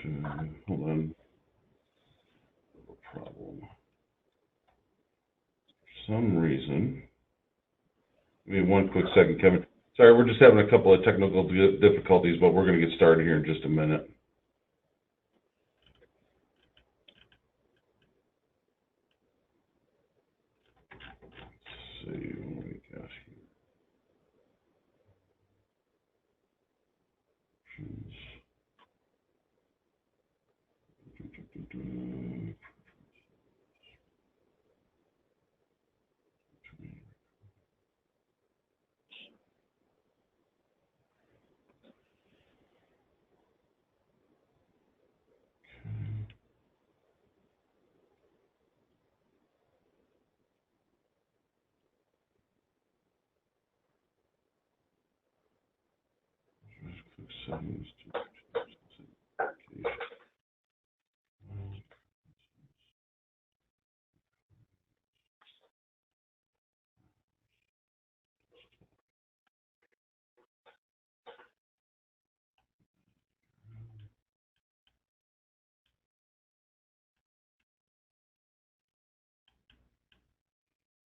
Hold on. No problem. For some reason. Give me one quick second, Kevin. Sorry, we're just having a couple of technical difficulties, but we're going to get started here in just a minute. Let's see what we got here. Settings to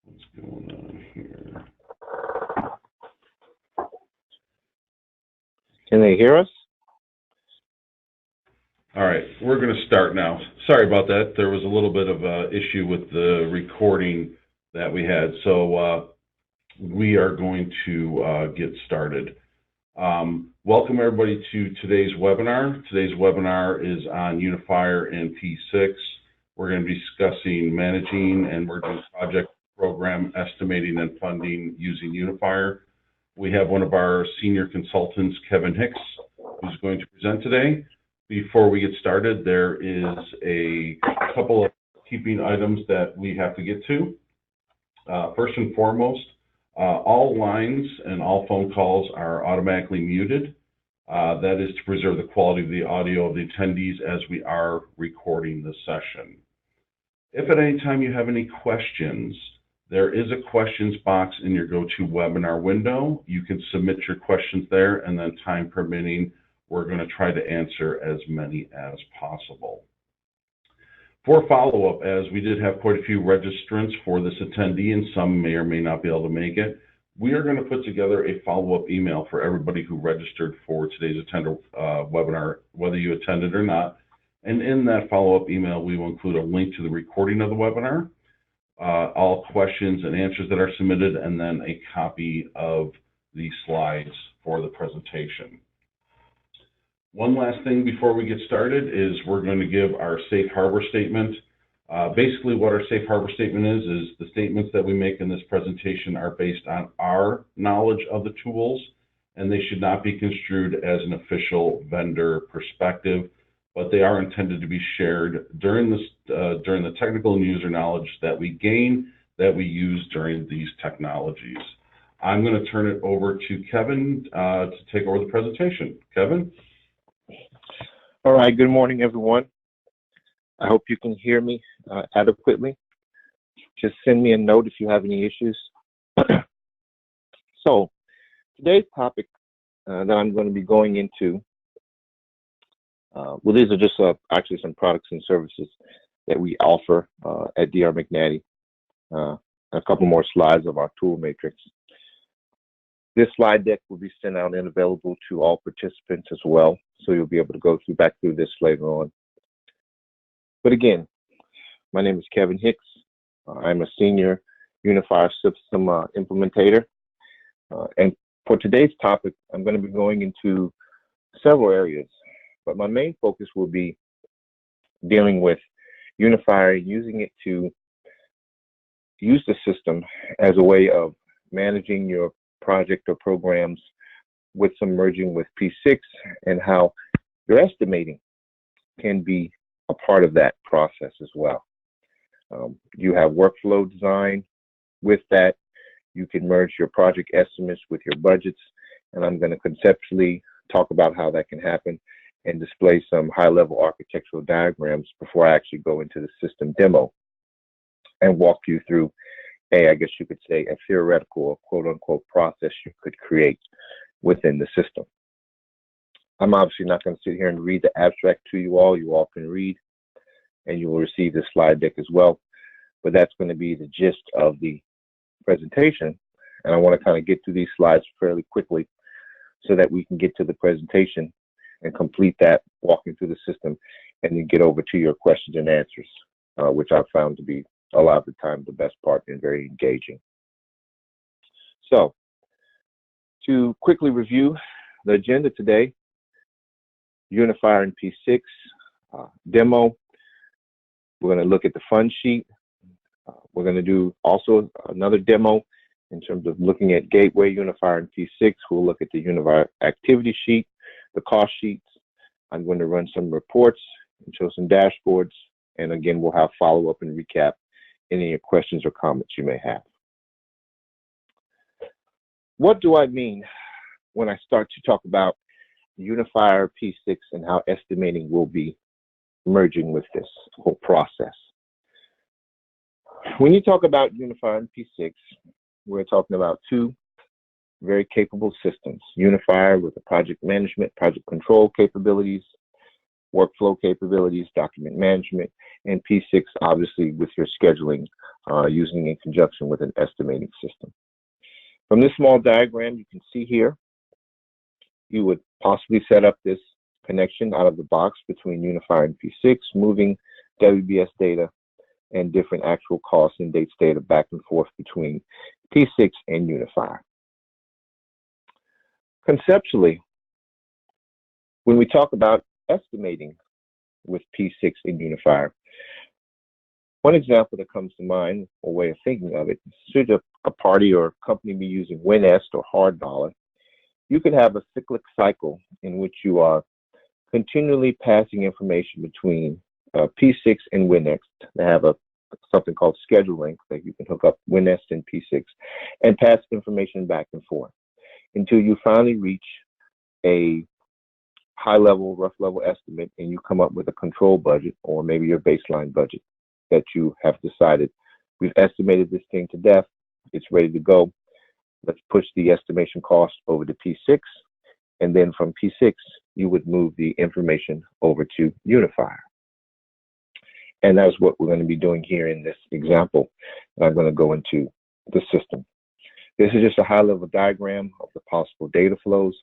what's going on here? Can they hear us? All right, we're going to start now. Sorry about that. There was a little bit of an issue with the recording that we had, so we are going to get started. Welcome everybody to today's webinar. Today's webinar is on Unifier and P6. We're going to be discussing managing and merging project program estimating and funding using Unifier. We have one of our senior consultants, Kevin Hicks, who's going to present today. Before we get started, there is a couple of housekeeping items that we have to get to. First and foremost, all lines and all phone calls are automatically muted. That is to preserve the quality of the audio of the attendees as we are recording the session. If at any time you have any questions, there is a questions box in your GoToWebinar window. You can submit your questions there, and then time permitting, we're going to try to answer as many as possible. For follow-up, as we did have quite a few registrants for this attendee, and some may or may not be able to make it, we are going to put together a follow-up email for everybody who registered for today's webinar, whether you attended or not. And in that follow-up email, we will include a link to the recording of the webinar, all questions and answers that are submitted, and then a copy of the slides for the presentation. One last thing before we get started is we're going to give our safe harbor statement. Basically what our safe harbor statement is the statements that we make in this presentation are based on our knowledge of the tools, and they should not be construed as an official vendor perspective, but they are intended to be shared during the technical and user knowledge that we gain, that we use during these technologies. I'm going to turn it over to Kevin to take over the presentation. Kevin? All right, good morning, everyone. I hope you can hear me adequately. Just send me a note if you have any issues. So, today's topic that I'm going to be going into, well, these are just actually some products and services that we offer at DR McNatty. A couple more slides of our tool matrix. This slide deck will be sent out and available to all participants as well, so you'll be able to go back through this later on. But again, my name is Kevin Hicks. I'm a senior Unifier system implementator. And for today's topic, I'm going to be going into several areas, but my main focus will be dealing with Unifier, using it to use the system as a way of managing your project or programs with some merging with P6, and how your estimating can be a part of that process as well. You have workflow design. With that, you can merge your project estimates with your budgets, and I'm going to conceptually talk about how that can happen and display some high-level architectural diagrams before I actually go into the system demo and walk you through I guess you could say, a theoretical or quote-unquote process you could create within the system. I'm obviously not going to sit here and read the abstract to you all. You all can read, and you will receive this slide deck as well. But that's going to be the gist of the presentation. And I want to kind of get through these slides fairly quickly so that we can get to the presentation and complete that, walking through the system, and then get over to your questions and answers, which I've found to be a lot of the time the best part and very engaging. So, to quickly review the agenda today, Unifier in P6 demo. We're going to look at the fun sheet. We're going to do also another demo in terms of looking at Gateway, Unifier, and P6. We'll look at the Unifier activity sheet, the cost sheets. I'm going to run some reports and show some dashboards. And again, we'll have follow-up and recap any questions or comments you may have. What do I mean when I start to talk about Unifier P6 and how estimating will be merging with this whole process? When you talk about Unifier and P6, we're talking about two very capable systems. Unifier with the project management, project control capabilities, workflow capabilities, document management, and P6 obviously with your scheduling, using in conjunction with an estimating system. From this small diagram you can see here, you would possibly set up this connection out of the box between Unifier and P6, moving WBS data and different actual costs and dates data back and forth between P6 and Unifier. Conceptually, when we talk about estimating with P6 and Unifier, one example that comes to mind, or way of thinking of it, should a party or company be using WinEst or hard dollar, you could have a cyclic cycle in which you are continually passing information between P6 and WinEst. They have something called schedule link that you can hook up WinEst and P6 and pass information back and forth until you finally reach a high level, rough level estimate, and you come up with a control budget or maybe your baseline budget that you have decided, we've estimated this thing to death, it's ready to go. Let's push the estimation cost over to P6, and then from P6, you would move the information over to Unifier. And that's what we're going to be doing here in this example. And I'm going to go into the system. This is just a high-level diagram of the possible data flows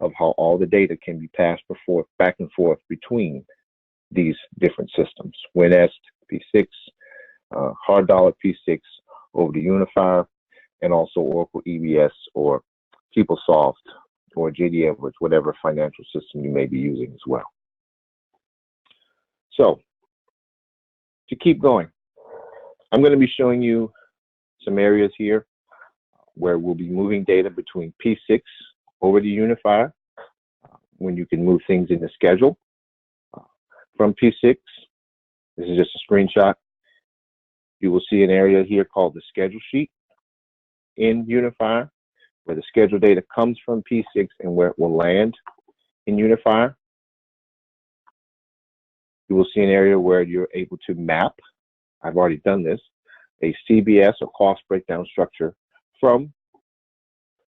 of how all the data can be passed back and forth between these different systems. WinEst, P6, hard dollar P6 over to Unifier, and also Oracle EBS or PeopleSoft or JD Edwards, whatever financial system you may be using as well. So, to keep going, I'm going to be showing you some areas here where we'll be moving data between P6 over to Unifier, when you can move things in the schedule. From P6, this is just a screenshot. You will see an area here called the schedule sheet in Unifier, where the schedule data comes from P6 and where it will land in Unifier. You will see an area where you're able to map, I've already done this, a CBS or cost breakdown structure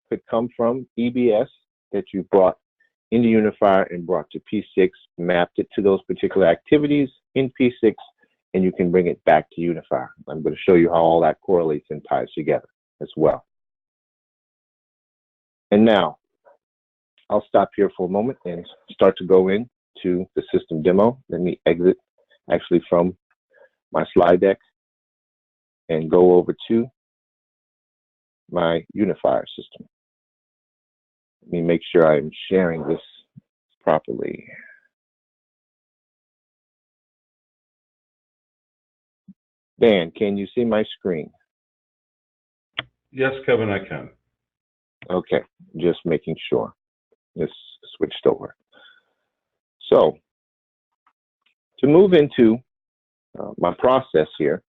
could come from EBS that you brought into Unifier and brought to P6, mapped it to those particular activities in P6, and you can bring it back to Unifier. I'm going to show you how all that correlates and ties together as well. And now, I'll stop here for a moment and start to go into the system demo. Let me exit actually from my slide deck and go over to my Unifier system. Let me make sure I'm sharing this properly. Dan, can you see my screen? Yes, Kevin, I can. Okay, just making sure. This switched over. So, to move into my process here,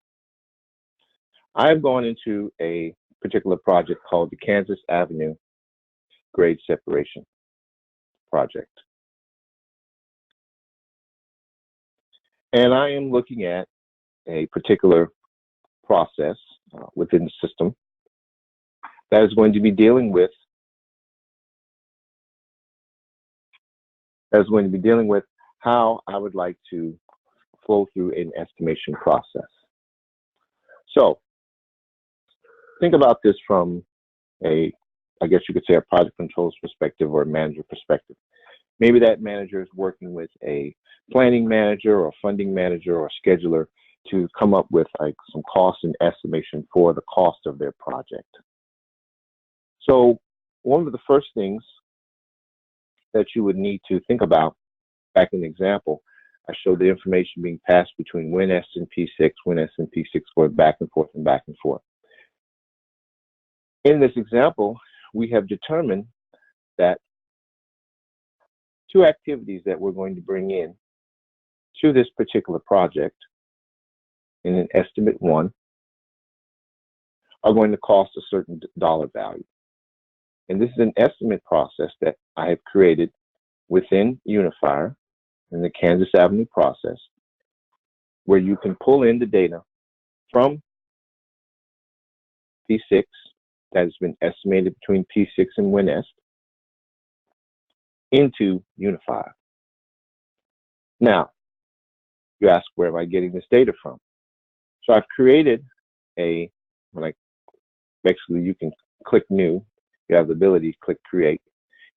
I've gone into a particular project called the Kansas Avenue Grade Separation Project. And I am looking at a particular process within the system that is going to be dealing with that's going to be dealing with how I would like to flow through an estimation process. So think about this from a, I guess you could say, a project controls perspective or a manager perspective. Maybe that manager is working with a planning manager or funding manager or scheduler to come up with like some cost and estimation for the cost of their project. So one of the first things that you would need to think about, back in the example, I showed the information being passed between WinS and P6, WinS and P6 going back and forth and back and forth. In this example, we have determined that two activities that we're going to bring in to this particular project in an estimate one are going to cost a certain dollar value. And this is an estimate process that I have created within Unifier in the Kansas Avenue process, where you can pull in the data from P6 that has been estimated between P6 and WinS into Unifier. Now, you ask, where am I getting this data from? So I've created a, basically you can click new, you have the ability to click create,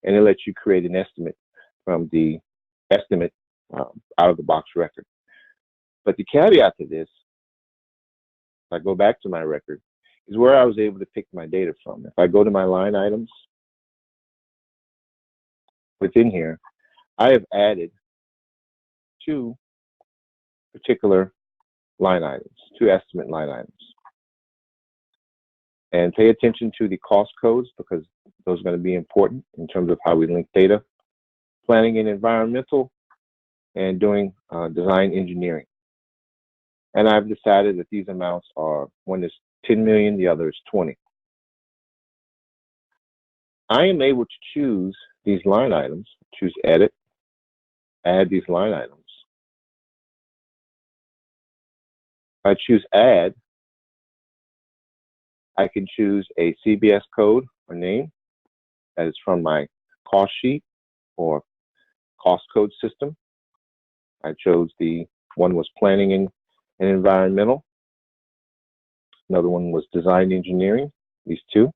and it lets you create an estimate from the estimate out of the box record. But the caveat to this, if I go back to my record, is where I was able to pick my data from. If I go to my line items within here, I have added two particular line items, two estimate line items. And pay attention to the cost codes, because those are going to be important in terms of how we link data, planning and environmental, and doing design engineering. And I've decided that these amounts are, one is 10 million, the other is 20. I am able to choose these line items, choose edit, add these line items. If I choose add, I can choose a CBS code or name that is from my cost sheet or cost code system. I chose the one was planning and environmental. Another one was design engineering, these two.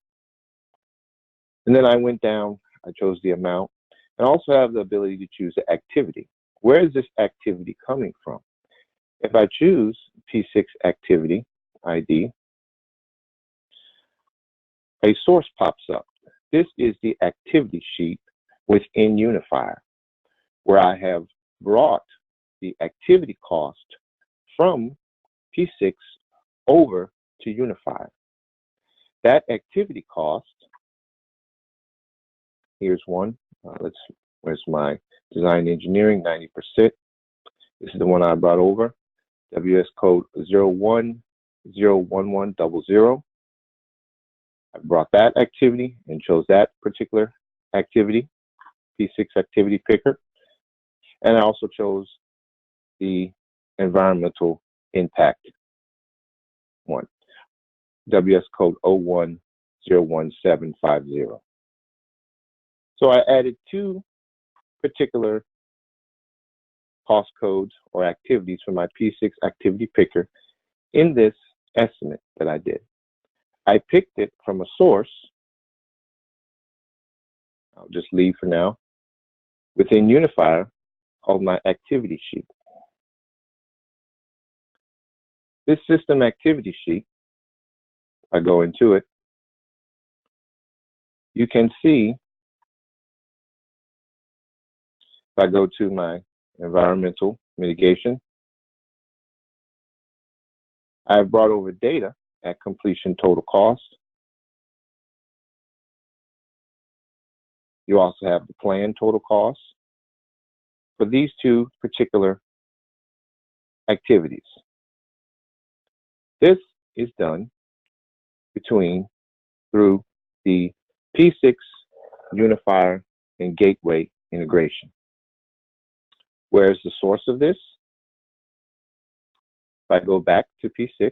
And then I went down, I chose the amount, and also have the ability to choose the activity. Where is this activity coming from? If I choose P6 activity ID, a source pops up. This is the activity sheet within Unifier, where I have brought the activity cost from P6 over to Unifier. That activity cost, here's one. Where's my design engineering, 90%. This is the one I brought over, WS code 010100. I brought that activity and chose that particular activity, P6 activity picker. And I also chose the environmental impact one, WS code 01011750. So I added two particular cost codes or activities for my P6 activity picker in this estimate that I did. I picked it from a source, I'll just leave for now, within Unifier called my activity sheet. This system activity sheet, I go into it, you can see, if I go to my environmental mitigation, I've brought over data at completion total cost. You also have the planned total cost for these two particular activities. This is done through the P6 Unifier and Gateway integration. Where's the source of this? If I go back to P6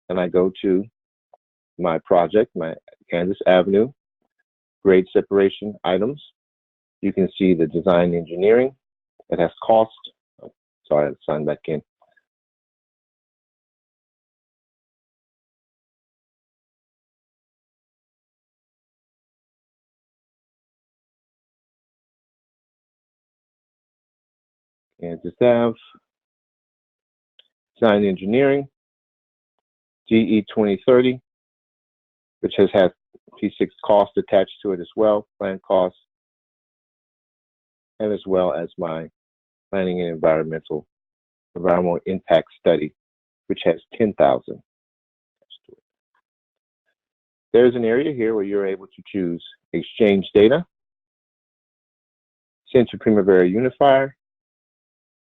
and I go to my project, my Kansas Avenue grade separation items, You can see the design engineering that has cost. Oh, sorry, I had to sign back in. Kansas Ave, design engineering, GE 2030, which has had P6 cost attached to it as well, plan costs, and as well as my planning and environmental impact study, which has 10,000. There's an area here where you're able to choose exchange data, send to Primavera Unifier,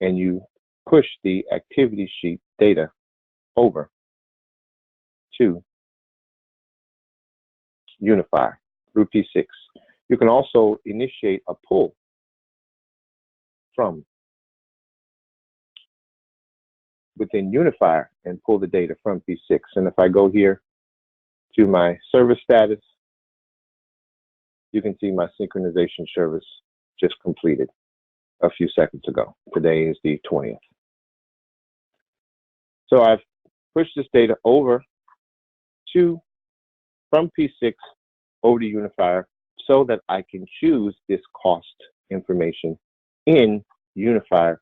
and you push the activity sheet data over to Unifier through P6. You can also initiate a pull from within Unifier and pull the data from P6. And if I go here to my service status, you can see my synchronization service just completed a few seconds ago. Today is the 20th. So I've pushed this data over from P6 over to Unifier so that I can choose this cost information in Unifier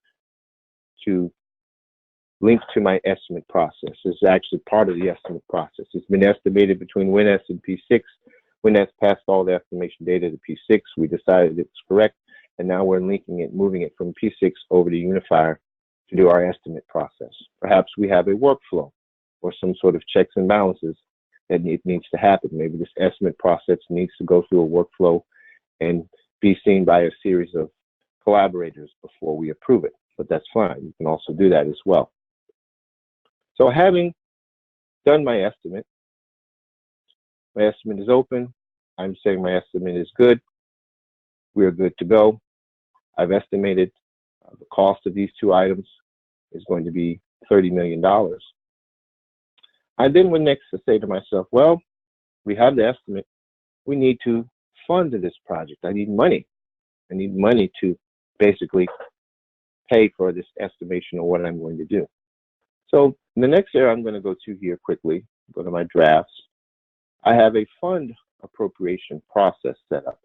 to link to my estimate process. It's actually part of the estimate process. It's been estimated between WinS and P6. WinS passed all the estimation data to P6. We decided it's correct, and now we're linking it, moving it from P6 over to Unifier to do our estimate process. Perhaps we have a workflow or some sort of checks and balances that it needs to happen. Maybe this estimate process needs to go through a workflow and be seen by a series of collaborators before we approve it, but that's fine. You can also do that as well. So having done my estimate is open. I'm saying my estimate is good. We're good to go. I've estimated the cost of these two items is going to be $30 million. I then went next to say to myself, well, we have the estimate. We need to fund this project. I need money. I need money to basically pay for this estimation of what I'm going to do. So the next area I'm going to go to here quickly, go to my drafts. I have a fund appropriation process set up.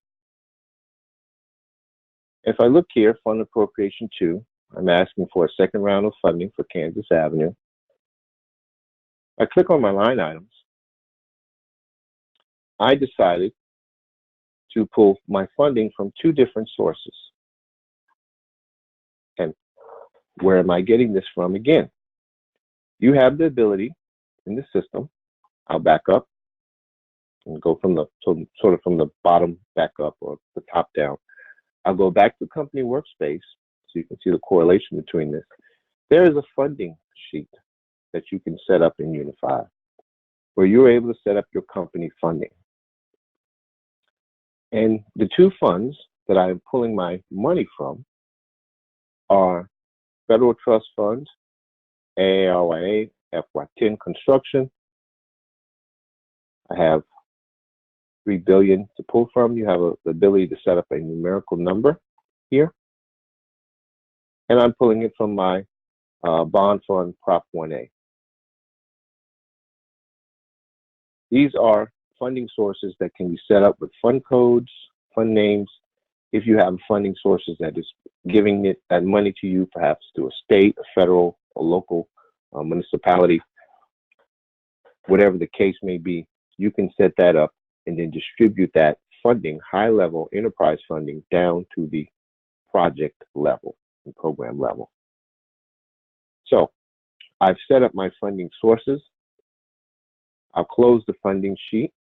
If I look here, fund appropriation 2, I'm asking for a second round of funding for Kansas Avenue. I click on my line items. I decided to pull my funding from 2 different sources. And where am I getting this from again? You have the ability in the system. I'll back up and go from the sort of from the bottom back up or the top down. I'll go back to company workspace so you can see the correlation between this. There is a funding sheet that you can set up in Unifier where you're able to set up your company funding. And the 2 funds that I am pulling my money from are Federal Trust Fund, AARYA, FY10 construction. I have $3 billion to pull from. You have the ability to set up a numerical number here. And I'm pulling it from my bond fund Prop 1A. These are funding sources that can be set up with fund codes, fund names. If you have funding sources that is giving that money to you, perhaps to a state, a federal, or local municipality, whatever the case may be, you can set that up and then distribute that funding, high-level enterprise funding, down to the project level and program level. So I've set up my funding sources. I'll close the funding sheet.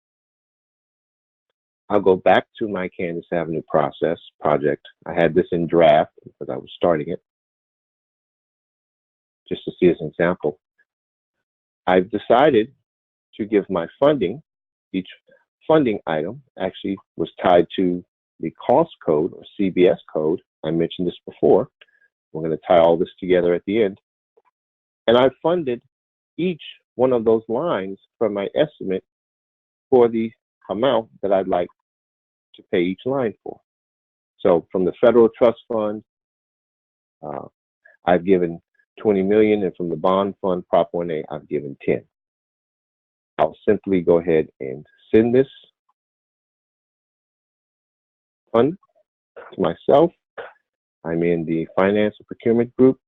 I'll go back to my Kansas Avenue project. I had this in draft because I was starting it, just to see as an example. I've decided to give my funding, each funding item actually was tied to the cost code or CBS code. I mentioned this before. We're going to tie all this together at the end. And I funded each one of those lines from my estimate for the amount that I'd like to pay each line for. So from the federal trust fund, I've given 20 million, and from the bond fund, Prop 1A, I've given 10. I'll simply go ahead and send this fund to myself. I'm in the finance and procurement group.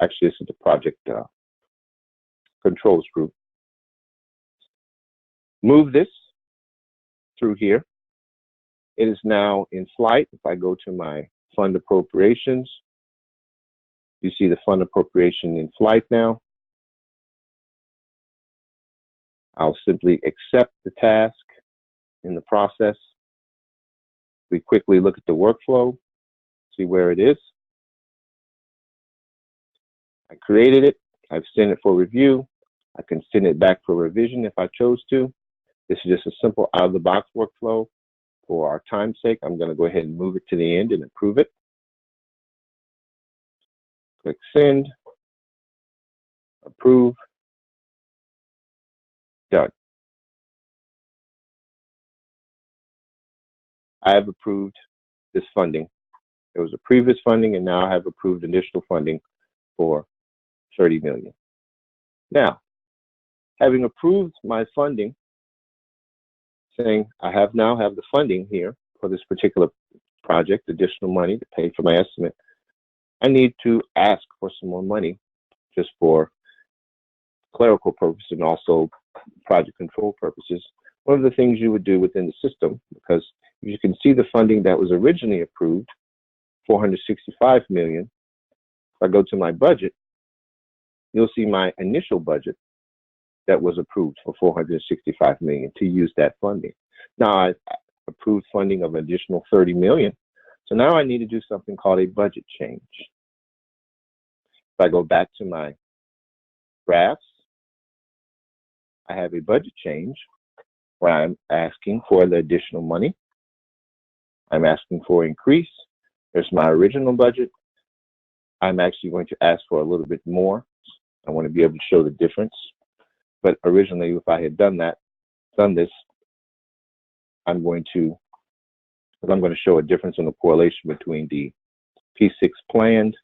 Actually, this is the project controls group. Move this through here. It is now in flight. If I go to my fund appropriations, you see the fund appropriation in flight now. I'll simply accept the task in the process. We quickly look at the workflow, see where it is. I created it. I've sent it for review. I can send it back for revision if I chose to. This is just a simple out-of-the-box workflow. For our time's sake, I'm going to go ahead and move it to the end and approve it. Click send, approve, done. I have approved this funding. There was a previous funding, and now I have approved additional funding for 30 million. Now, having approved my funding, saying I now have the funding here for this particular project, additional money to pay for my estimate, I need to ask for some more money just for clerical purposes and also project control purposes. One of the things you would do within the system, because you can see the funding that was originally approved, 465 million. If I go to my budget, you'll see my initial budget that was approved for 465 million to use that funding. Now I've approved funding of additional 30 million. So now I need to do something called a budget change. If I go back to my graphs, I have a budget change where I'm asking for the additional money. I'm asking for increase. There's my original budget. I'm actually going to ask for a little bit more. I want to be able to show the difference. But originally, if I had done this, I'm going to show a difference in the correlation between the P6 planned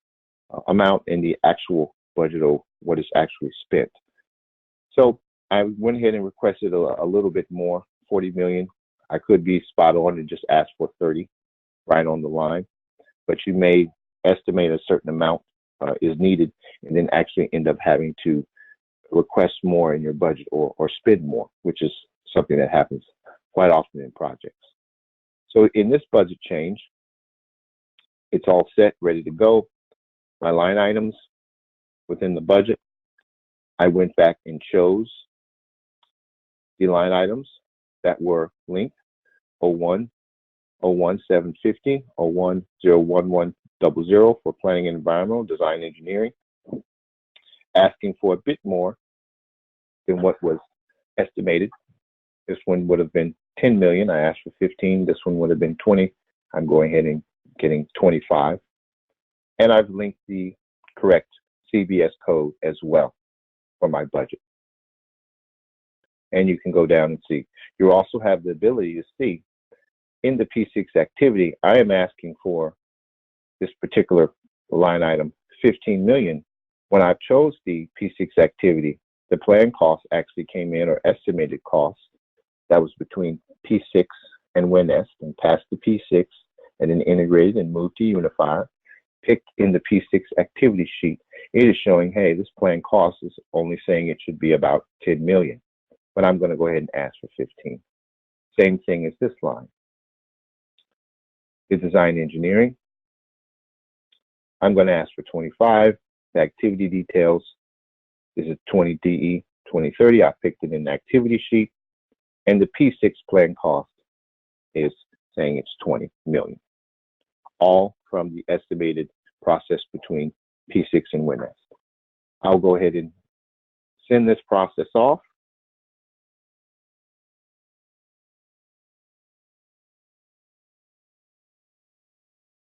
amount and the actual budget or what is actually spent. So I went ahead and requested a little bit more, 40 million. I could be spot on and just ask for 30 right on the line, but you may estimate a certain amount is needed and then actually end up having to request more in your budget or spend more, which is something that happens quite often in projects. So in this budget change, it's all set, ready to go. My line items within the budget, I went back and chose the line items that were linked 01, 01, 750, 01, 011, 00 for planning and environmental design engineering, asking for a bit more than what was estimated. This one would have been 10 million. I asked for 15. This one would have been 20. I'm going ahead and getting 25. And I've linked the correct CBS code as well for my budget. And you can go down and see. You also have the ability to see in the P6 activity, I am asking for this particular line item, 15 million. When I chose the P6 activity, the plan cost actually came in, or estimated cost, that was between P6 and WinNest, and passed the P6 and then integrated and moved to Unifier. Picked in the P6 activity sheet, it is showing, hey, this plan cost is only saying it should be about 10 million, but I'm going to go ahead and ask for 15. Same thing as this line. The design engineering, I'm going to ask for 25. The activity details, this is 20 DE 2030. I picked it in the activity sheet, and the P6 plan cost is saying it's 20 million. All from the estimated process between P6 and WinNest. I'll go ahead and send this process off.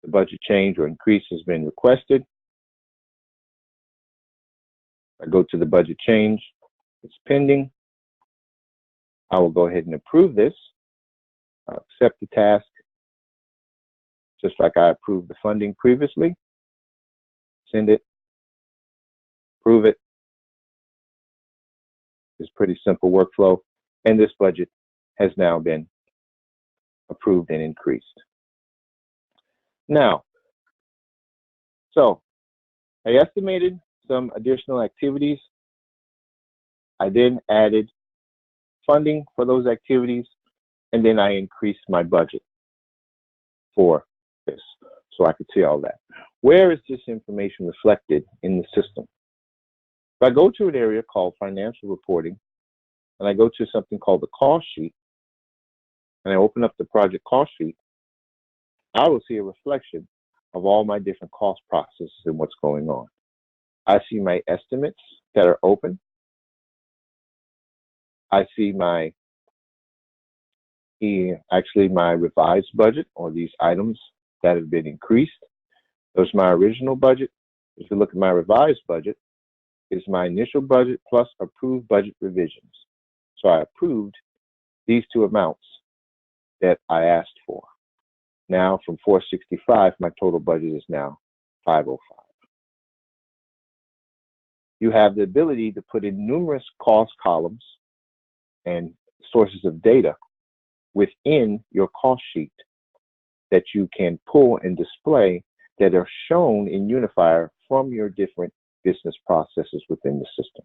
The budget change or increase has been requested. I go to the budget change, it's pending. I will go ahead and approve this. I'll accept the task, just like I approved the funding previously. Send it, approve it. It's pretty simple workflow, and this budget has now been approved and increased. Now, so I estimated some additional activities. I then added funding for those activities, and then I increased my budget for this, so I could see all that. Where is this information reflected in the system? If I go to an area called financial reporting, and I go to something called the cost sheet, and I open up the project cost sheet, I will see a reflection of all my different cost processes and what's going on. I see my estimates that are open. I see my revised budget, or these items that have been increased. There's my original budget. If you look at my revised budget, it's my initial budget plus approved budget revisions. So I approved these two amounts that I asked for. Now from 465, my total budget is now 505. You have the ability to put in numerous cost columns and sources of data within your cost sheet that you can pull and display that are shown in Unifier from your different business processes within the system.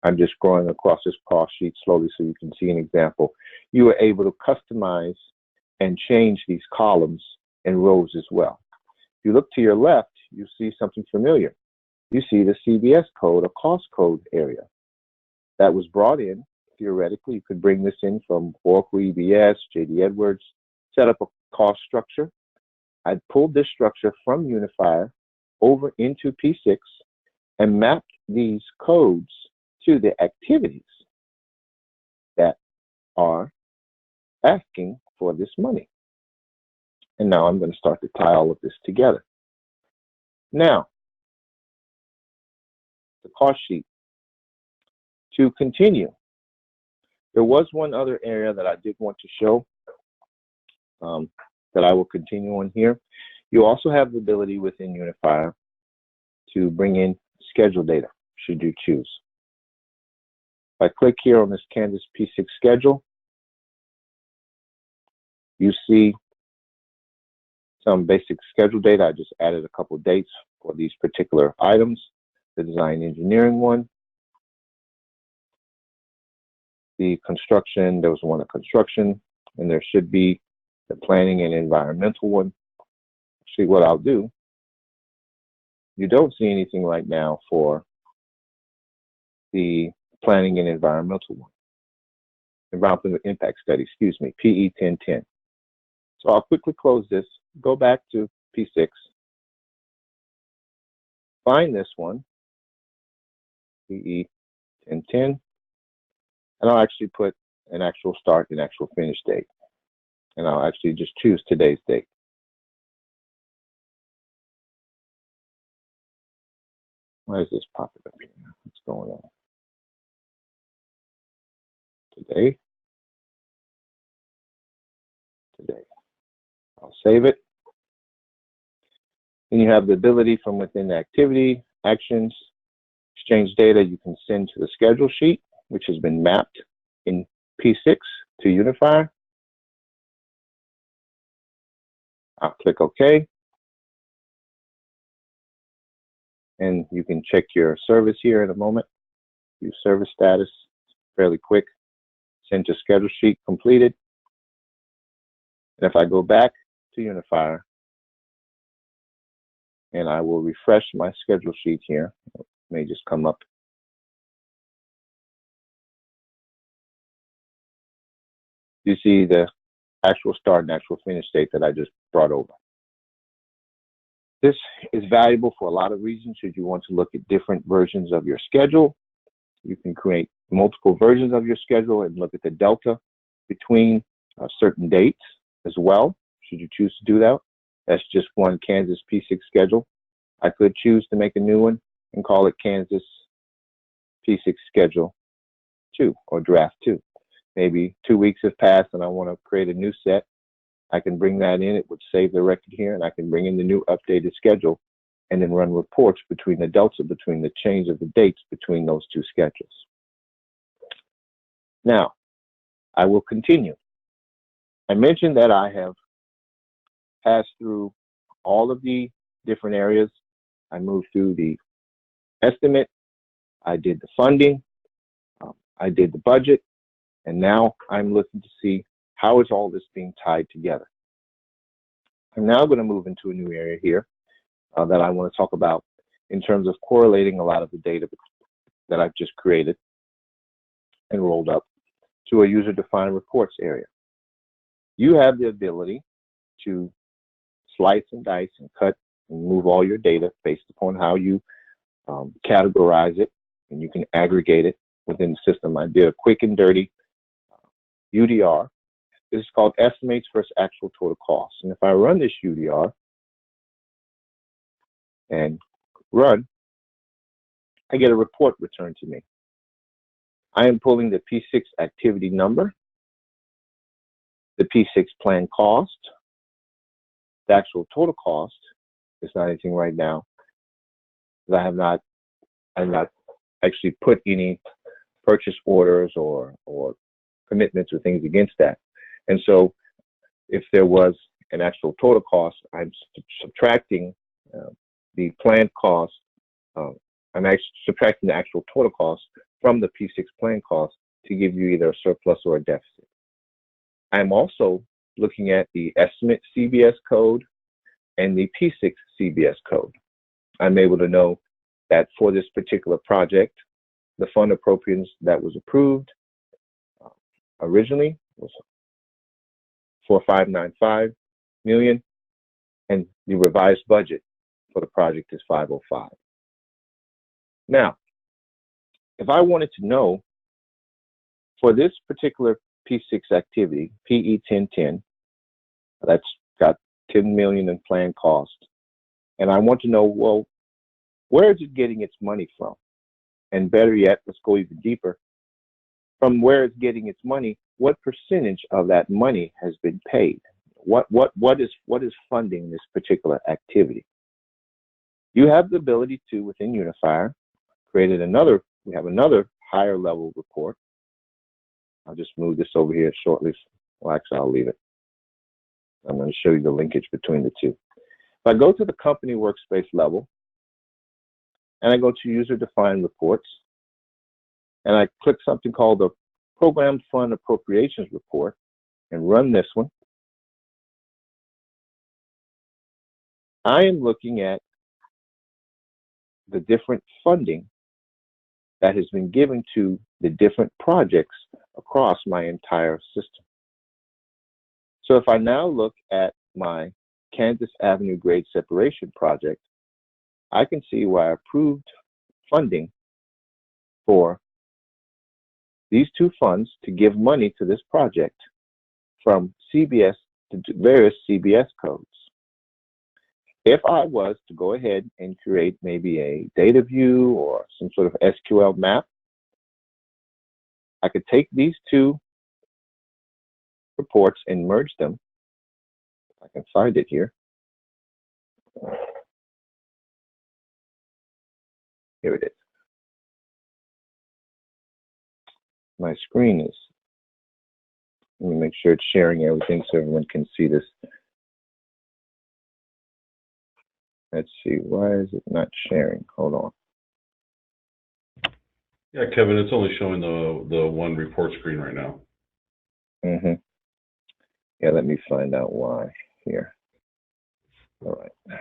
I'm just going across this cost sheet slowly so you can see an example. You are able to customize and change these columns and rows as well. If you look to your left, you see something familiar. You see the CBS code or cost code area that was brought in. Theoretically, you could bring this in from Oracle EBS, JD Edwards, set up a cost structure. I pulled this structure from Unifier over into P6 and mapped these codes to the activities that are asking for this money. And now I'm going to start to tie all of this together. Now, the cost sheet. To continue, there was one other area that I did want to show that I will continue on here. You also have the ability within Unifier to bring in schedule data, should you choose. If I click here on this Kansas P6 schedule, you see some basic schedule data. I just added a couple dates for these particular items. The design engineering one, the construction, there was one of construction, and there should be the planning and environmental one. See what I'll do. You don't see anything right now for the planning and environmental one. Environmental impact study, excuse me, PE 1010. So I'll quickly close this, go back to P6, find this one, PE 1010, and I'll actually put an actual start and actual finish date. And I'll actually just choose today's date. Why is this popping up here? What's going on? Today. I'll save it. And you have the ability from within the activity, actions, exchange data you can send to the schedule sheet, which has been mapped in P6 to Unifier. I'll click OK. And you can check your service here in a moment. View service status, fairly quick. Send to schedule sheet completed. And if I go back to Unifier, and I will refresh my schedule sheet here, it may just come up. You see the actual start and actual finish date that I just brought over. This is valuable for a lot of reasons. Should you want to look at different versions of your schedule, you can create multiple versions of your schedule and look at the delta between certain dates as well, should you choose to do that. That's just one Kansas P6 schedule. I could choose to make a new one and call it Kansas P6 Schedule 2 or Draft 2. Maybe 2 weeks have passed and I want to create a new set. I can bring that in. It would save the record here, and I can bring in the new updated schedule and then run reports between the delta, between the change of the dates between those two schedules. Now, I will continue. I mentioned that I have passed through all of the different areas. I moved through the estimate, I did the funding, I did the budget, and now I'm looking to see how is all this being tied together. I'm now going to move into a new area here that I want to talk about in terms of correlating a lot of the data that I've just created and rolled up to a user-defined reports area. You have the ability to slice and dice and cut and move all your data based upon how you categorize it, and you can aggregate it within the system. I did a quick and dirty UDR. This is called estimates versus actual total costs. And if I run this UDR and run, I get a report returned to me. I am pulling the P6 activity number, the P6 plan cost, the actual total cost. It's not anything right now, because I have not actually put any purchase orders or commitments or things against that. And so if there was an actual total cost, I'm subtracting the planned cost. I'm actually subtracting the actual total cost from the P6 plan cost to give you either a surplus or a deficit. I'm also looking at the estimate CBS code and the P6 CBS code. I'm able to know that for this particular project, the fund appropriations that was approved originally was $4,595 million, and the revised budget for the project is $505. Now, if I wanted to know for this particular P6 activity, PE 1010, that's got $10 million in planned cost, and I want to know, well, where is it getting its money from? And better yet, let's go even deeper. From where it's getting its money, what percentage of that money has been paid? What is funding this particular activity? You have the ability to, within Unifier, we have another higher level report. I'll just move this over here shortly. Well, actually, I'll leave it. I'm going to show you the linkage between the two. If I go to the company workspace level, and I go to user-defined reports, and I click something called the Program Fund Appropriations Report, and run this one, I am looking at the different funding that has been given to the different projects across my entire system. So if I now look at my Kansas Avenue grade separation project, I can see where I approved funding for these two funds to give money to this project from CBS to various CBS codes. If I was to go ahead and create maybe a data view or some sort of SQL map, I could take these two reports and merge them. If I can find it here. Here it is. My screen is, let me make sure it's sharing everything so everyone can see this. Let's see, why is it not sharing? Hold on. Yeah, Kevin, it's only showing the one report screen right now. Mm-hmm. Yeah, let me find out why here. All right.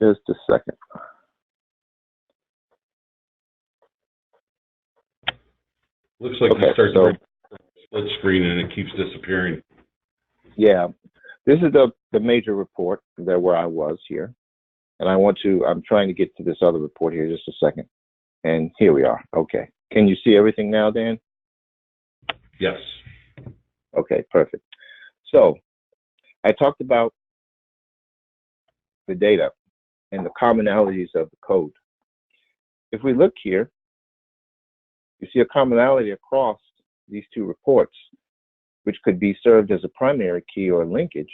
Just a second. Looks like Okay, you start so, the split screen and it keeps disappearing. Yeah, this is the major report where I was here. And I'm trying to get to this other report here just a second. And here we are. Okay. Can you see everything now, Dan? Yes. Okay, perfect. So I talked about the data and the commonalities of the code. If we look here, you see a commonality across these two reports, which could be served as a primary key or linkage.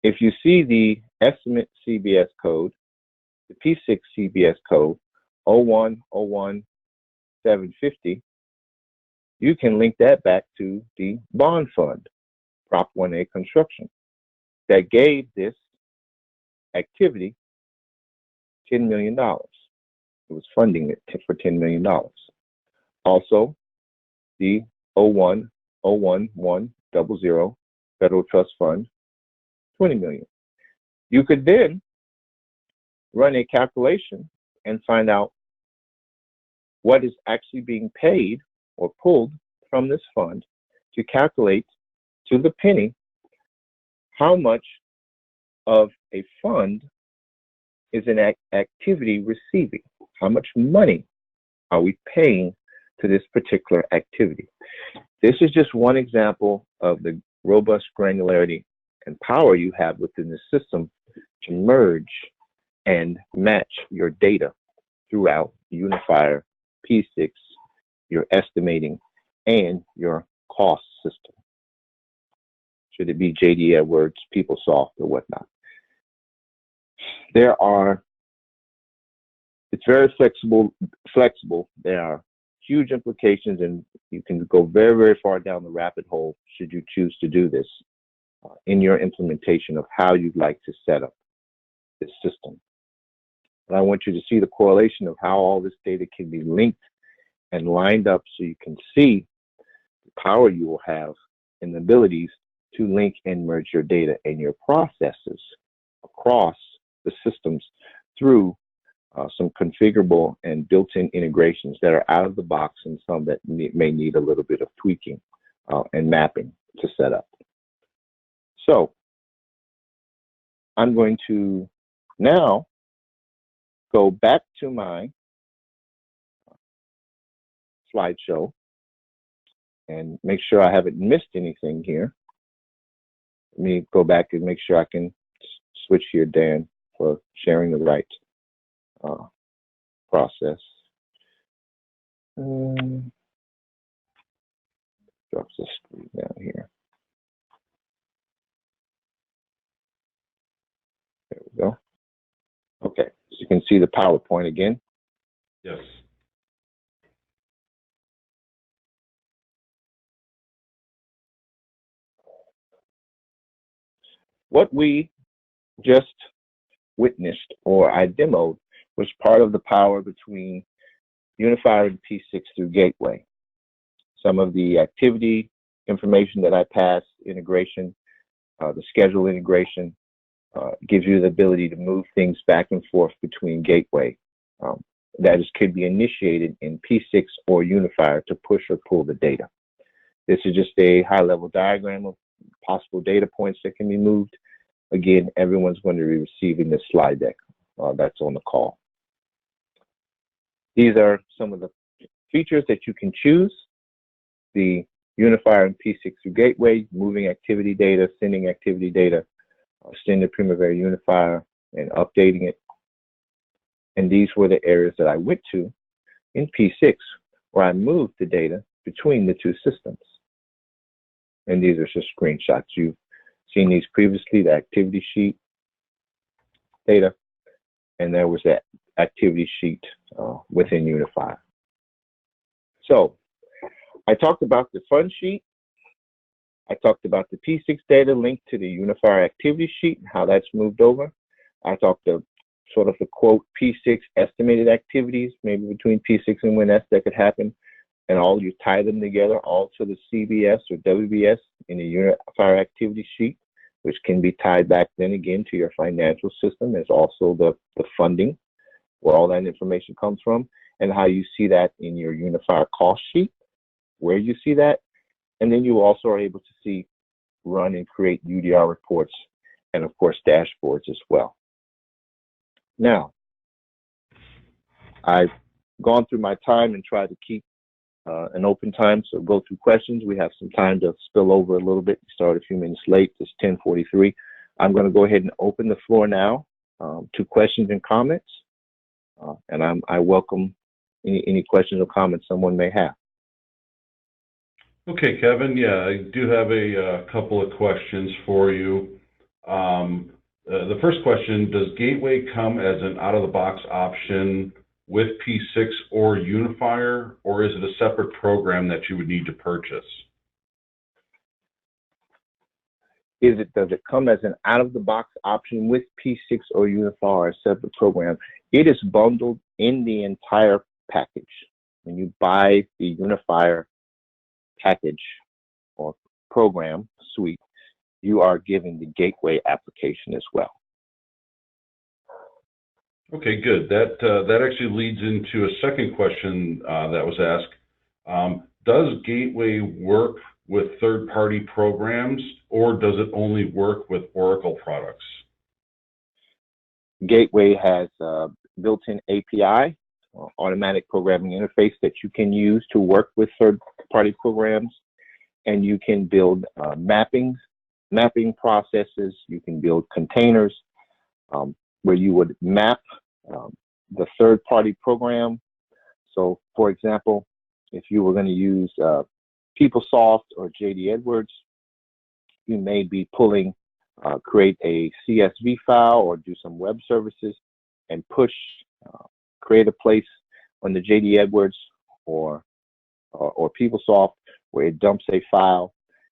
If you see the estimate CBS code, the P6 CBS code, 0101750, you can link that back to the bond fund, Prop 1A construction, that gave this activity $10 million. It was funding it for $10 million. Also, the 0101100 Federal Trust Fund, $20 million. You could then run a calculation and find out what is actually being paid or pulled from this fund to calculate to the penny how much of a fund is an activity receiving. How much money are we paying to this particular activity? This is just one example of the robust granularity and power you have within the system to merge and match your data throughout Unifier P6, your estimating, and your cost system. Should it be JD Edwards, PeopleSoft, or whatnot? It's very flexible. There are huge implications, and you can go very, very far down the rabbit hole should you choose to do this in your implementation of how you'd like to set up this system. And I want you to see the correlation of how all this data can be linked and lined up so you can see the power you will have and the abilities to link and merge your data and your processes across the systems through some configurable and built-in integrations that are out of the box and some that may need a little bit of tweaking and mapping to set up. So I'm going to now go back to my slideshow and make sure I haven't missed anything here. Let me go back and make sure I can switch here, Dan, for sharing the right process. Drop the screen down here. There we go. Okay, so you can see the PowerPoint again. Yes. What we just witnessed, or I demoed, was part of the power between Unifier and P6 through Gateway. Some of the activity information that I passed, integration, the schedule integration, gives you the ability to move things back and forth between Gateway. That could be initiated in P6 or Unifier to push or pull the data. This is just a high-level diagram of possible data points that can be moved. Again, everyone's going to be receiving this slide deck that's on the call. These are some of the features that you can choose. The Unifier and P6 through Gateway, moving activity data, sending activity data, extended Primavera Unifier, and updating it. And these were the areas that I went to in P6, where I moved the data between the two systems. And these are just screenshots. You've seen these previously, the activity sheet data, and there was that activity sheet within Unifier. So I talked about the fund sheet. I talked about the P6 data linked to the Unifier activity sheet and how that's moved over. I talked to sort of the quote P6 estimated activities, maybe between P6 and WinS that could happen, and all you tie them together all to the CBS or WBS in the Unifier activity sheet, which can be tied back then again to your financial system. There's also the funding, where all that information comes from, and how you see that in your Unifier cost sheet, where you see that. And then you also are able to see, run and create UDR reports, and of course, dashboards as well. Now, I've gone through my time and tried to keep an open time, so go through questions. We have some time to spill over a little bit. We started a few minutes late. It's 10:43. I'm going to go ahead and open the floor now to questions and comments, and I welcome any questions or comments someone may have. Okay, Kevin. Yeah, I do have a couple of questions for you. The first question, does Gateway come as an out-of-the-box option with P6 or Unifier, or is it a separate program that you would need to purchase? Does it come as an out-of-the-box option with P6 or Unifier, a separate program? It is bundled in the entire package. When you buy the Unifier package or program suite, you are given the Gateway application as well. Okay, good. That actually leads into a second question that was asked. Does Gateway work with third-party programs, or does it only work with Oracle products? Gateway has a built-in API, automatic programming interface that you can use to work with third-party programs, and you can build mapping processes. You can build containers where you would map the third-party program. So, for example, if you were going to use PeopleSoft or JD Edwards, you may be pulling, create a CSV file or do some web services and push, create a place on the JD Edwards or PeopleSoft where it dumps a file.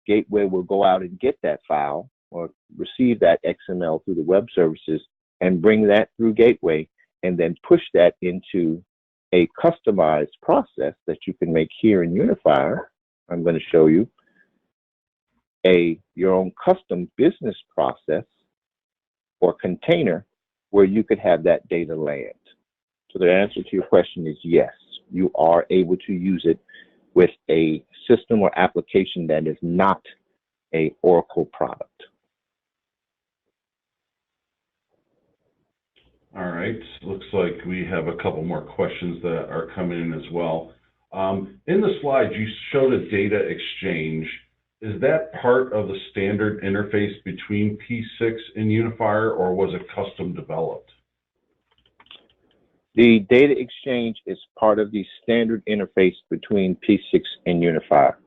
Gateway will go out and get that file or receive that XML through the web services and bring that through Gateway and then push that into a customized process that you can make here in Unifier. I'm going to show you your own custom business process or container where you could have that data land. So the answer to your question is yes, you are able to use it with a system or application that is not a Oracle product. All right, looks like we have a couple more questions that are coming in as well. In the slides, you showed a data exchange. Is that part of the standard interface between P6 and Unifier, or was it custom developed? The data exchange is part of the standard interface between P6 and Unifier.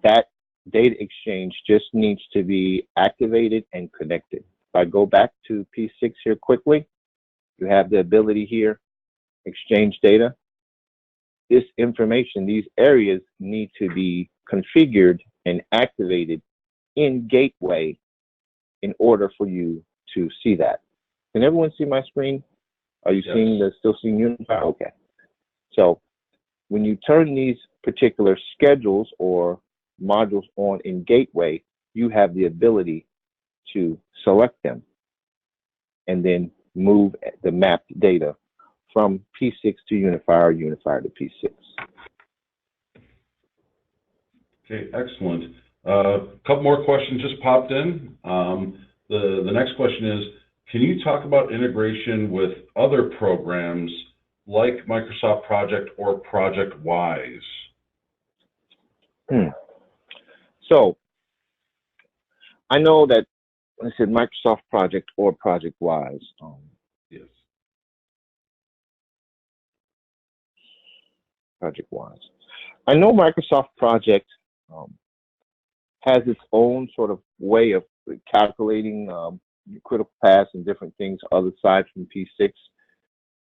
That data exchange just needs to be activated and connected. If I go back to P6 here quickly, you have the ability here, exchange data. This information, these areas need to be configured and activated in Gateway in order for you to see that. Can everyone see my screen? Are you still seeing Unifier? Okay. So when you turn these particular schedules or modules on in Gateway, you have the ability to select them and then move the mapped data from P6 to Unifier, Unifier to P6. Okay, excellent. A couple more questions just popped in. The next question is, can you talk about integration with other programs like Microsoft Project or Project Wise? So I know that I said Microsoft Project or Project Wise. Yes. Project Wise. I know Microsoft Project has its own sort of way of calculating critical paths and different things other side from P6.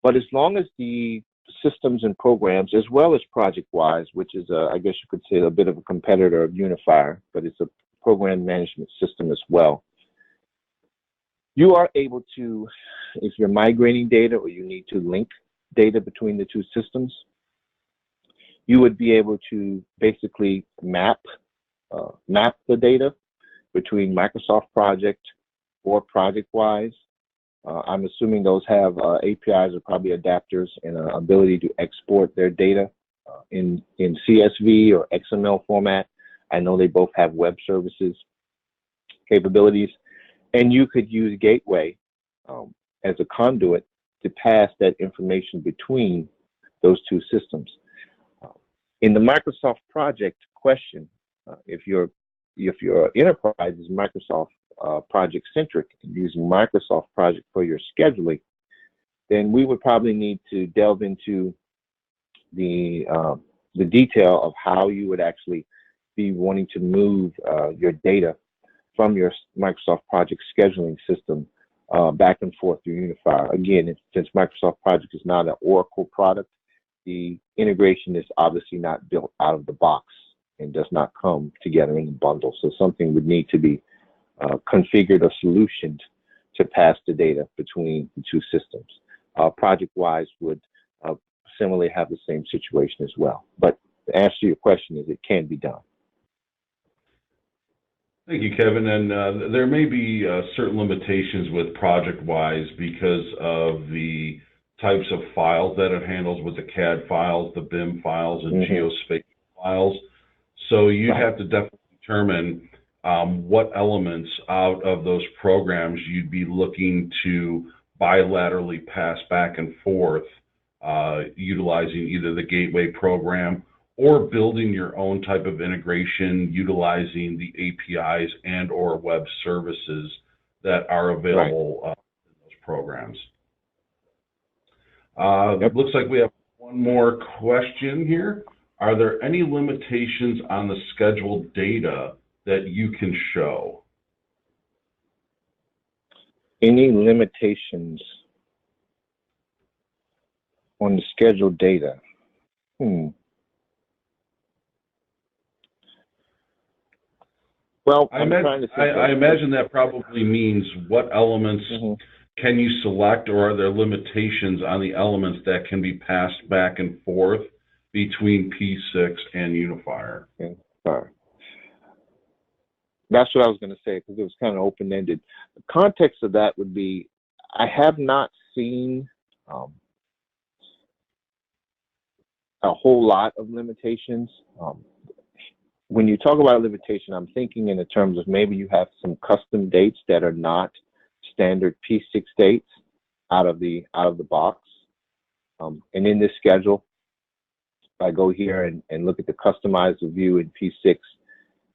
But as long as the systems and programs, as well as Project Wise, which is, I guess you could say, a bit of a competitor of Unifier, but it's a program management system as well. You are able to, if you're migrating data or you need to link data between the two systems, you would be able to basically map the data between Microsoft Project or Project Wise. I'm assuming those have APIs or probably adapters and an ability to export their data in CSV or XML format. I know they both have web services capabilities. And you could use Gateway as a conduit to pass that information between those two systems. In the Microsoft project question, if your enterprise is Microsoft project centric and using Microsoft project for your scheduling, then we would probably need to delve into the detail of how you would actually be wanting to move your data from your Microsoft project scheduling system back and forth through Unifier. Again, since Microsoft Project is not an Oracle product, the integration is obviously not built out of the box and does not come together in a bundle. So something would need to be configured or solutioned to pass the data between the two systems. ProjectWise would similarly have the same situation as well. But the answer to your question is it can be done. Thank you, Kevin. And there may be certain limitations with ProjectWise because of the types of files that it handles with the CAD files, the BIM files, and geospatial files. So you'd have to definitely determine what elements out of those programs you'd be looking to bilaterally pass back and forth, utilizing either the gateway program or building your own type of integration, utilizing the APIs and or web services that are available in those programs. Looks like we have one more question here. Are there any limitations on the scheduled data that you can show? Any limitations on the scheduled data? Well, I imagine that probably means what elements can you select, or are there limitations on the elements that can be passed back and forth between P6 and Unifier? That's what I was going to say, because it was kind of open-ended. The context of that would be, I have not seen a whole lot of limitations. When you talk about a limitation, I'm thinking in the terms of maybe you have some custom dates that are not standard P6 dates out of the box. And in this schedule, if I go here and look at the customized view in P6,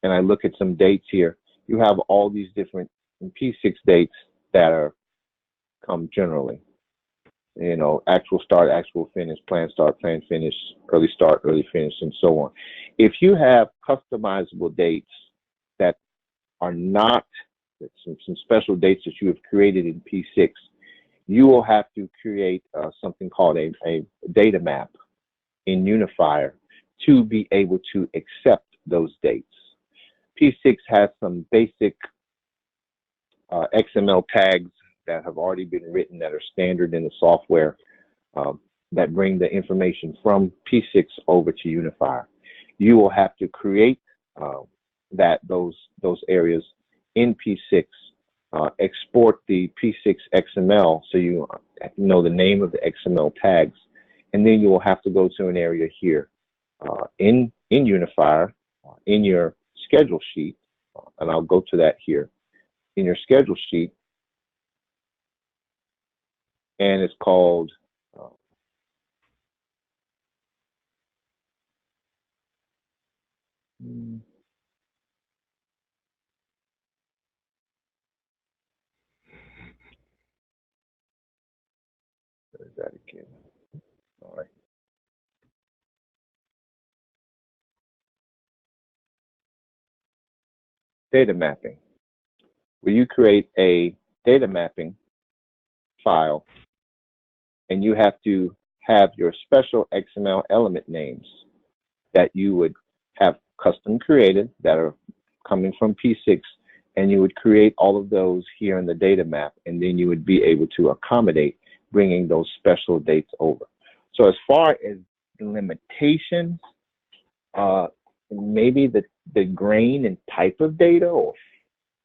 and I look at some dates here, you have all these different P6 dates that come generally. You know, actual start, actual finish, plan start, plan finish, early start, early finish, and so on. If you have customizable dates that are not some special dates that you have created in P6, you will have to create something called a data map in Unifier to be able to accept those dates. P6 has some basic XML tags that have already been written that are standard in the software that bring the information from P6 over to Unifier. You will have to create those areas in P6, export the P6 XML so you know the name of the XML tags, and then you will have to go to an area here in Unifier, in your schedule sheet, and I'll go to that here, in your schedule sheet, and it's called there's that again. All right. Data mapping, where you create a data mapping file, and you have to have your special XML element names that you would have custom created that are coming from P6, and you would create all of those here in the data map, and then you would be able to accommodate bringing those special dates over. So as far as the limitations, maybe the grain and type of data or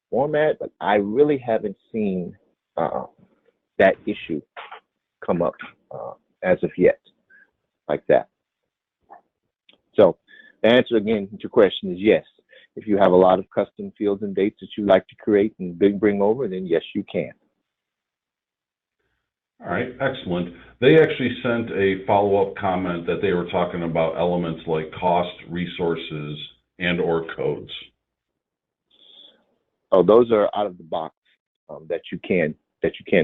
format, but I really haven't seen that issue come up as of yet like that. So the answer again to your question is yes. If you have a lot of custom fields and dates that you like to create and bring over, then yes, you can. All right, excellent. They actually sent a follow-up comment that they were talking about elements like cost, resources, and or codes. Oh, those are out of the box that you can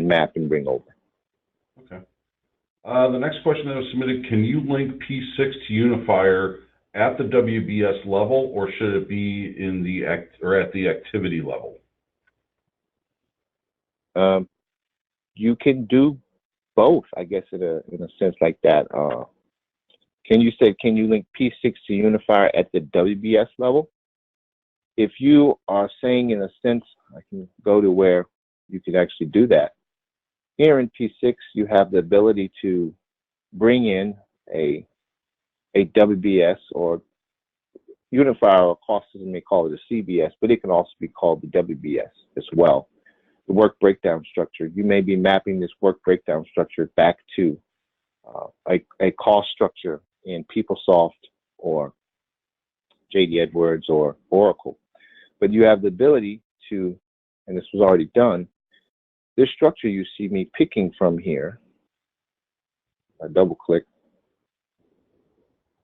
map and bring over. Okay. The next question that was submitted, can you link P6 to Unifier at the WBS level, or should it be in the at the activity level? You can do both, I guess, in a sense like that. Can you link P6 to Unifier at the WBS level? If you are saying in a sense, I can go to where you can actually do that. Here in P6, you have the ability to bring in a WBS or Unifier, or cost system may call it a CBS, but it can also be called the WBS as well. The work breakdown structure. You may be mapping this work breakdown structure back to a cost structure in PeopleSoft or JD Edwards or Oracle. But you have the ability to, and this was already done, this structure you see me picking from here, I double click.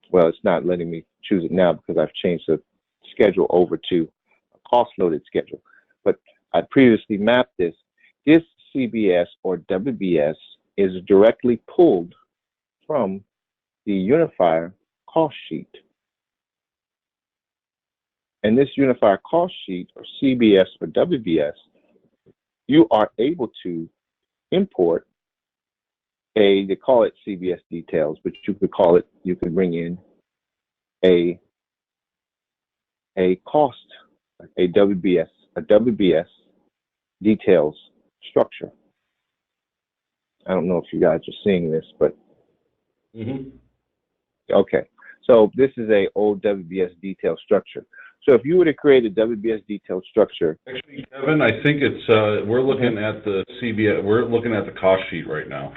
Well, it's not letting me choose it now because I've changed the schedule over to a cost loaded schedule. But I previously mapped this. This CBS or WBS is directly pulled from the Unifier cost sheet. And this Unifier cost sheet, or CBS or WBS, you are able to import they call it CBS details, but you could bring in a cost, a WBS details structure. I don't know if you guys are seeing this, but okay. So this is a old WBS detail structure. So if you were to create a WBS detail structure, actually, Kevin, I think it's we're looking at the CBS. We're looking at the cost sheet right now.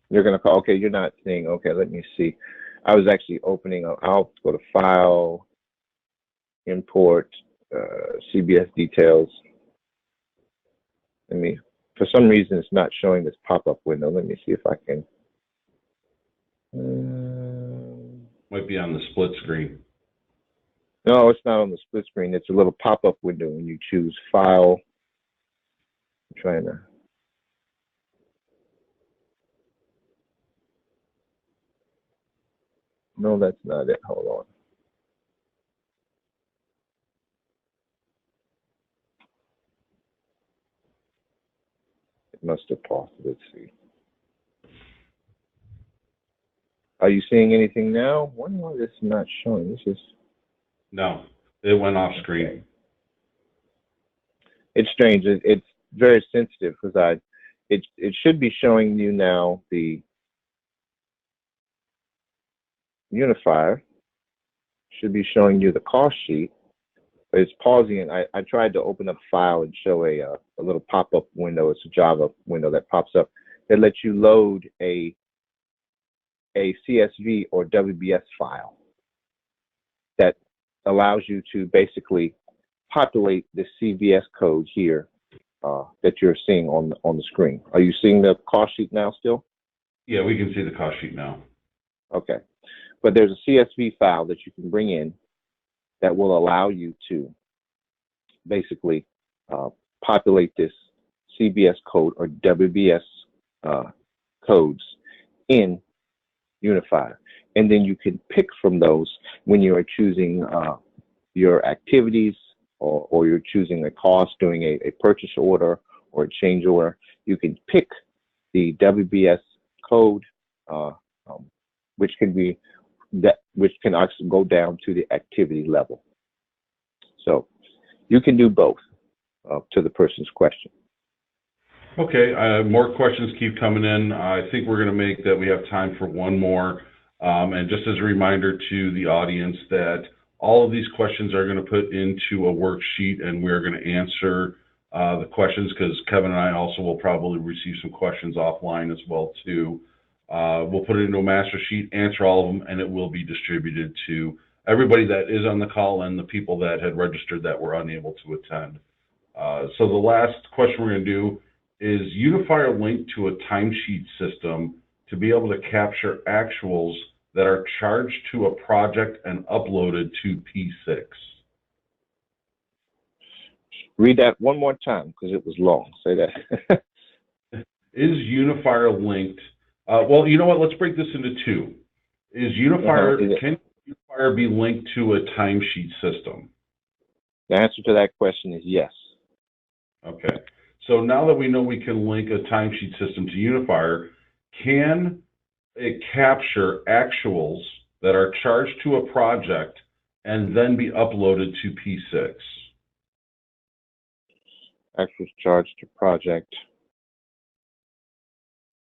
You're gonna call. Okay, you're not seeing. Okay, let me see. I was actually opening. I'll go to File, Import, CBS details. Let me. For some reason, it's not showing this pop-up window. Let me see if I can. Might be on the split screen. No, it's not on the split screen. It's a little pop-up window when you choose File. I'm trying to. No, that's not it. Hold on. It must have paused. Let's see. Are you seeing anything now? Why is this not showing? This is. No, it went off screen. Okay. It's strange. It's very sensitive because it should be showing you now the Unifier. Should be showing you the cost sheet, but it's pausing it. I tried to open up File and show a little pop-up window. It's a Java window that pops up that lets you load a CSV or WBS file that allows you to basically populate the CBS code here that you're seeing on the screen. Are you seeing the cost sheet now still? Yeah, we can see the cost sheet now. Okay. But there's a CSV file that you can bring in that will allow you to basically populate this CBS code or WBS codes in Unifier. And then you can pick from those when you are choosing your activities or you're choosing a cost, doing a purchase order or a change order. You can pick the WBS code, which can actually go down to the activity level. So you can do both to the person's question. Okay, more questions keep coming in. I think we're going to make that we have time for one more. And just as a reminder to the audience that all of these questions are going to put into a worksheet, and we're going to answer the questions because Kevin and I also will probably receive some questions offline as well too. We'll put it into a master sheet, answer all of them, and it will be distributed to everybody that is on the call and the people that had registered that were unable to attend. So the last question we're going to do is Unifier linked to a timesheet system to be able to capture actuals that are charged to a project and uploaded to P6? Read that one more time because it was long. Say that. Is Unifier linked? Well, you know what? Let's break this into two. Is Unifier, can Unifier be linked to a timesheet system? The answer to that question is yes. Okay. So now that we know we can link a timesheet system to Unifier, can it capture actuals that are charged to a project and then be uploaded to P6? Actuals charged to project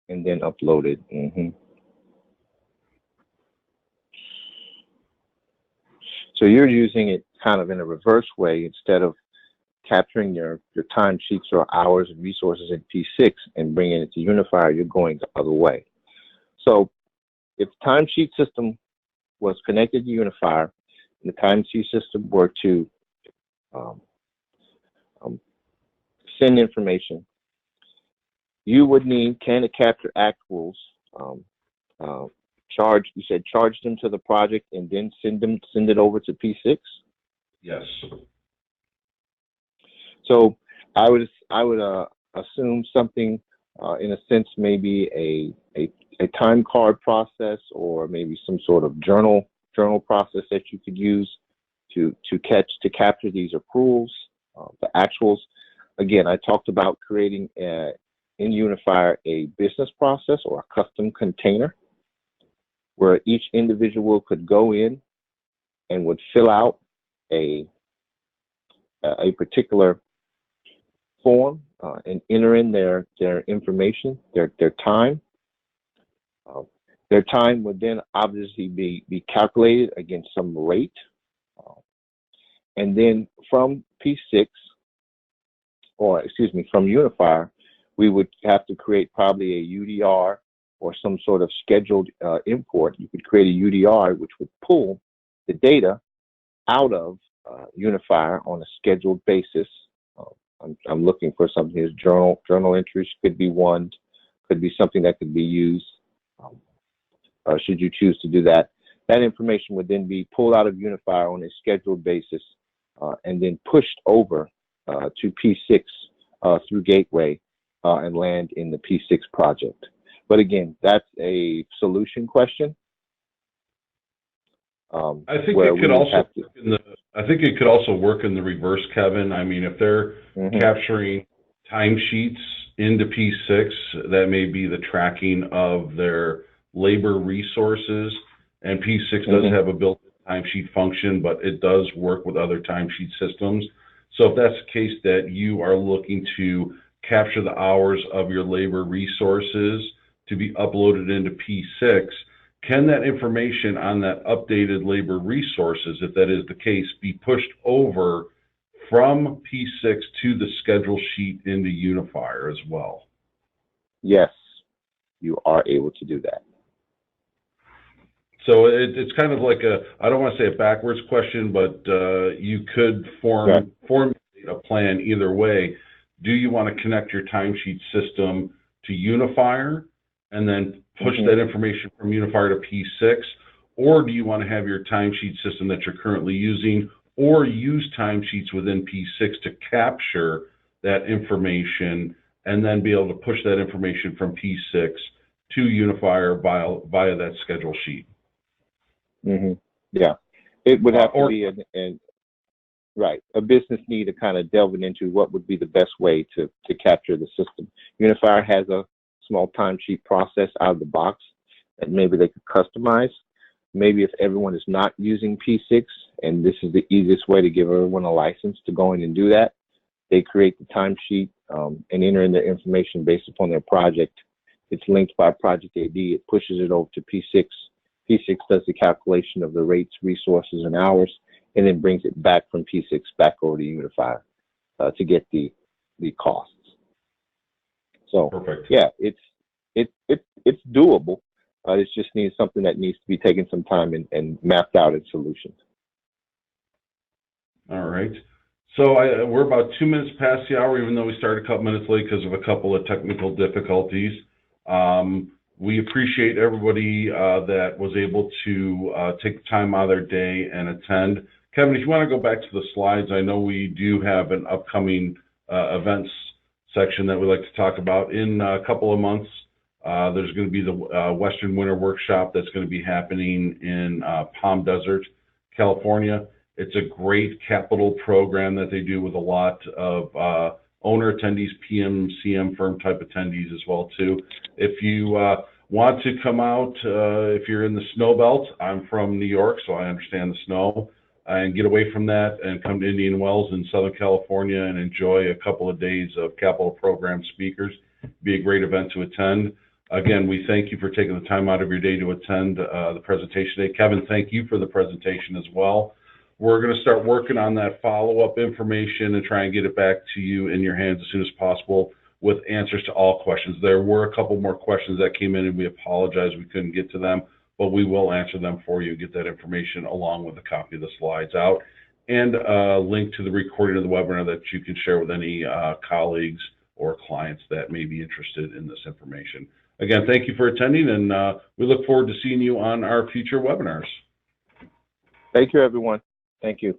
and then uploaded. So you're using it kind of in a reverse way. Instead of capturing your timesheets or hours and resources in P6 and bringing it to Unifier, you're going the other way. So if the timesheet system was connected to Unifier and the timesheet system were to send information, you would need, can it capture actuals, you said charge them to the project and then send it over to P6? Yes. So I would assume something in a sense, maybe a time card process, or maybe some sort of journal process that you could use to capture these accruals, the actuals. Again, I talked about creating in Unifier a business process or a custom container where each individual could go in and would fill out a particular form and enter in their information, their time. Their time would then obviously be calculated against some rate. And then from P6, or excuse me, from Unifier, we would have to create probably a UDR or some sort of scheduled import. You could create a UDR which would pull the data out of Unifier on a scheduled basis. I'm looking for something. His journal entries could be one, could be something that could be used. Should you choose to do that, that information would then be pulled out of Unifier on a scheduled basis and then pushed over to P6 through Gateway and land in the P6 project. But again, that's a solution question. I think it could also I think it could also work in the reverse, Kevin. I mean, if they're capturing timesheets into P6, that may be the tracking of their labor resources, and P6 does have a built-in timesheet function, but it does work with other timesheet systems. So if that's the case that you are looking to capture the hours of your labor resources to be uploaded into P6, can that information on that updated labor resources, if that is the case, be pushed over from P6 to the schedule sheet into Unifier as well? Yes, you are able to do that. So it's kind of like I don't want to say a backwards question, but you could formulate a plan either way. Do you want to connect your timesheet system to Unifier and then push that information from Unifier to P6, or do you want to have your timesheet system that you're currently using, or use timesheets within P6 to capture that information and then be able to push that information from P6 to Unifier via that schedule sheet? Yeah, it would have to be a business need to kind of delving into what would be the best way to capture the system. Unifier has a small timesheet process out of the box that maybe they could customize. Maybe if everyone is not using P6 and this is the easiest way to give everyone a license to go in and do that, they create the timesheet and enter in their information based upon their project. It's linked by project ID. It pushes it over to P6. P6 does the calculation of the rates, resources, and hours, and then brings it back from P6 back over to Unifier to get the costs. So perfect. Yeah, it's doable. It just needs something that needs to be taken some time and mapped out in solutions. All right. So we're about 2 minutes past the hour, even though we started a couple minutes late because of a couple of technical difficulties. We appreciate everybody that was able to take the time out of their day and attend. Kevin, if you want to go back to the slides, I know we do have an upcoming events section that we'd like to talk about. In a couple of months, there's going to be the Western Winter Workshop that's going to be happening in Palm Desert, California. It's a great capital program that they do with a lot of owner attendees, PM, CM firm type attendees as well too. If you want to come out, if you're in the snow belt, I'm from New York, so I understand the snow, and get away from that and come to Indian Wells in Southern California and enjoy a couple of days of capital program speakers. Be a great event to attend. Again, we thank you for taking the time out of your day to attend the presentation today. Kevin, thank you for the presentation as well. We're going to start working on that follow-up information and try and get it back to you in your hands as soon as possible with answers to all questions. There were a couple more questions that came in, and we apologize we couldn't get to them, but we will answer them for you, get that information along with a copy of the slides out and a link to the recording of the webinar that you can share with any colleagues or clients that may be interested in this information. Again, thank you for attending, and we look forward to seeing you on our future webinars. Thank you, everyone. Thank you.